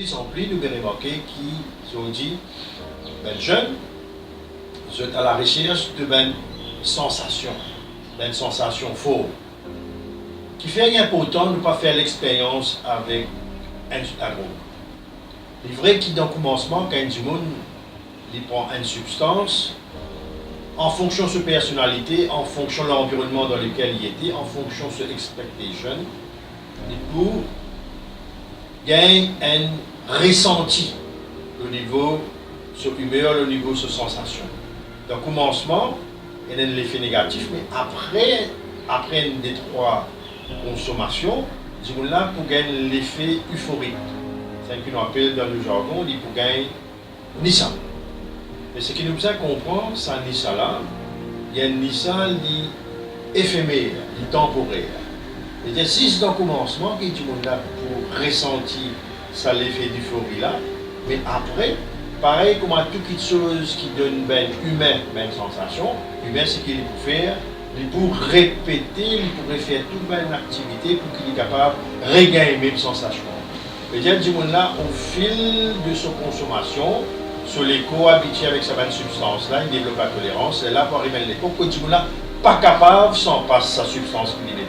plus en plus, nous avons remarqué qu'ils ont dit, ben jeunes, vous êtes à la recherche de ben sensation forte, qui fait important de ne pas faire l'expérience avec un drogue. Il est vrai qu'il dans le commencement, quand du monde il prend une substance, en fonction de sa personnalité, en fonction de l'environnement dans lequel il était, en fonction de sa expectation, il peut gagner un ressenti au niveau de sa humeur, au niveau de sa sensation. Dans le commencement, il y a l'effet négatif, mais après une des trois consommations, là pour gagner l'effet euphorique. C'est ce qu'on appelle dans le jargon, il pour gagner Nissa. Mais ce qui nous a comprendre, c'est un Nissa là, il y a un Nissa éphémère, temporaire. Et si c'est dans le commencement, qui dit là pour ressentir ça l'effet d'euphorie là, mais après, pareil comme à toute chose qui donne ben humain, même sensation, humain c'est qu'il peut faire, il peut répéter, il pourrait faire toute une activité pour qu'il est capable de regagner même sensation. C'est-à-dire que là, au fil de sa consommation, sur l'écho habitué avec sa bonne substance-là, il développe la tolérance, et là, pour arriver à l'écho, que là, pas capable sans passer sa substance qu'il est là.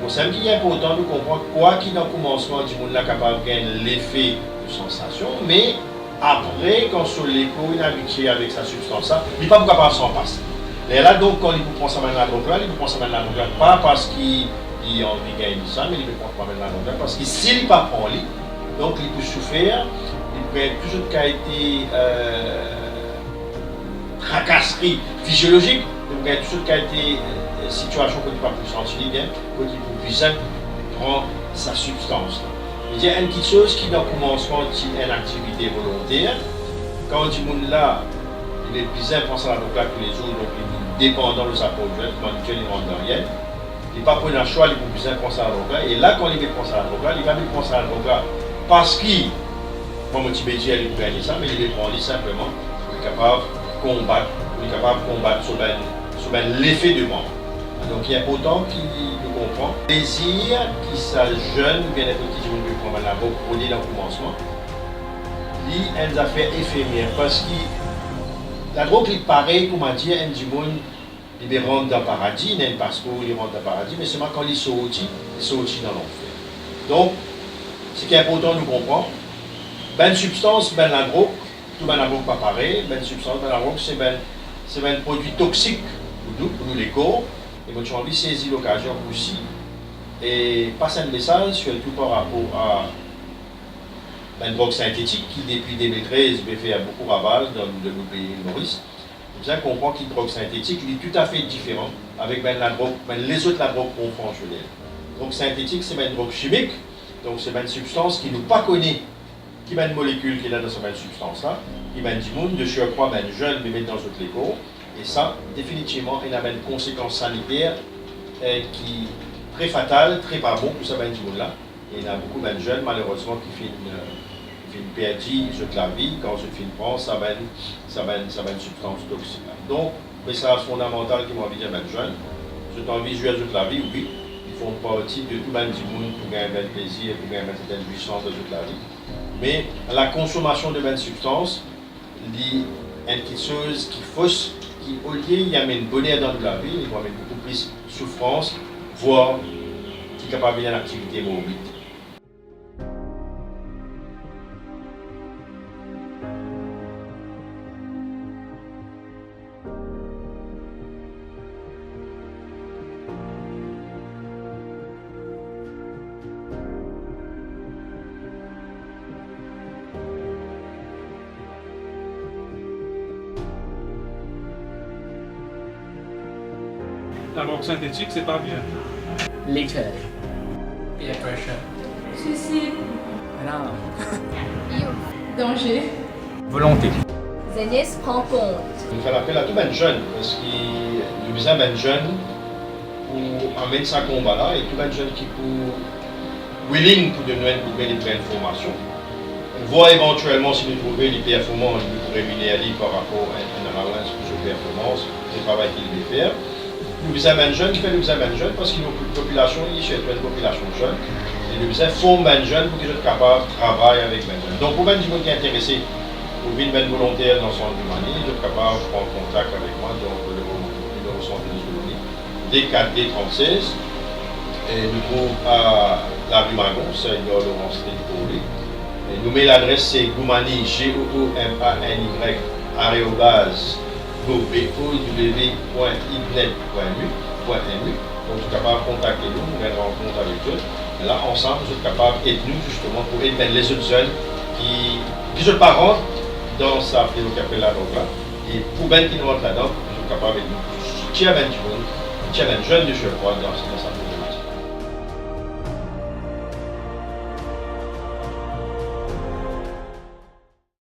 Donc, c'est qui est important de comprendre quoi qui, dans le commencement, du monde là, capable de gagner l'effet de sensation, mais après, quand sur l'écho, il est habitué avec sa substance-là, il n'est pas capable sans passer. Et là, donc, quand il prend sa main la drogue là, il prend sa main la drogue là, pas parce qu'il a envie de gagner ça, mais il prend sa main la drogue là, parce que s'il ne pas prend lui, donc il peut souffrir, il peut être toujours qui a été tracasserie physiologique, il peut être toujours qui a été situation que tu ne peux pas plus sentir bien, que tu peux plus prendre sa substance. Il y a une petite chose qui, dans le commencement, est une activité volontaire. Quand on dit là, il est bizarre de penser à la drogue là tous les jours, donc il est dépendant de sa production, comment il rentre dans rien. Il n'est pas pris un choix, il est bizarre de penser à la drogue là. Et là, quand il veut penser à la drogue là, il va lui penser à la drogue là parce qu'il, comme motivé, il veut gagner ça, mais il veut prendre simplement pour être capable de combattre sur l'effet de mort. Donc il y a autant qui le comprend. Désir qui s'ajeune, bien être petit jour de prendre la drogue pour dans le commencement, il y a une affaire éphémère parce que la drogue est pareil, comment dire, un du monde, il rentre dans le paradis, il y a un passeport, il rentre dans le paradis, mais seulement quand il sortit dans l'enfer. Donc, ce qui est important de comprendre, ben substance, ben la drogue, tout ben la drogue pas pareil, ben substance, ben la drogue, c'est un produit toxique pour nous les corps, et moi j'ai envie de saisir l'occasion aussi, et passer un message surtout par rapport à une drogue synthétique qui, depuis 2013, fait beaucoup ravage dans nos pays humoristes. Vous avez compris qu'une drogue synthétique est tout à fait différente avec la drogue, les autres la drogue conventionnelle. Donc synthétique, c'est une drogue chimique, donc c'est une substance qui nous pas connaît, qui a une molécule qui est là dans cette substance-là, qui a du monde, de surcroît, jeune, mais dans d'autres léco. Et ça, définitivement, il a une conséquence sanitaire qui est très fatale, très pas bon pour ce du monde-là. Et il y a beaucoup de jeunes, malheureusement, qui finissent perdue toute la vie, quand je finis prendre, ça va une substance toxique. Donc, message fondamental qui m'a envie de dire aux jeunes, j'ai envie de jouer toute la vie, oui, ils font partie de tout le monde pour gagner un plaisir, pour gagner une certaine puissance de toute la vie. Mais la consommation de bonnes substances, il y a quelque chose qui fausse, qui au lieu il amène bonheur dans la vie, il amène beaucoup plus souffrance, voire qui est capable de faire une activité morbide. La drogue synthétique, c'est pas bien. Liquor. Peer pressure. Suicide. Non. Danger. Volonté. Zénis prend compte. Je fais l'appel à tous les jeunes, parce qu'il y a besoin de jeunes pour amener ce combat-là, et tous les jeunes qui sont willing pour donner des informations. On voit éventuellement si nous trouvons les performances, nous pourrions rémunérer par rapport à une allowance pour ces performances, le travail qu'il veut faire. Nous amène jeunes, qui fait nous amène jeunes parce qu'il y a une population, il y a une population jeune. Et le business forme les jeunes pour qu'ils soient capables de travailler avec les jeunes. Donc, pour les gens qui sont intéressés, pour venir être volontaire dans son Gumani, ils sont capables de prendre contact avec moi, donc le numéro centre de Zouloni, D4D36. Et nous trouvons à la rue Magon, Seigneur Laurent Street pour lui. Et nous mettons l'adresse, c'est Goumani, Goumany, arrobase, bow.ibnet.mu. Donc, vous êtes capable de contacter nous, nous allons rencontre avec eux. Et là, ensemble, vous êtes capable d'aider nous justement pour aider les autres jeunes qui ne pas rentrent dans sa préoccupation là. Et pour ben qui nous rentrent là-dedans, vous êtes capable de nous. Tiens, ben, jeunes de Chevroi dans sa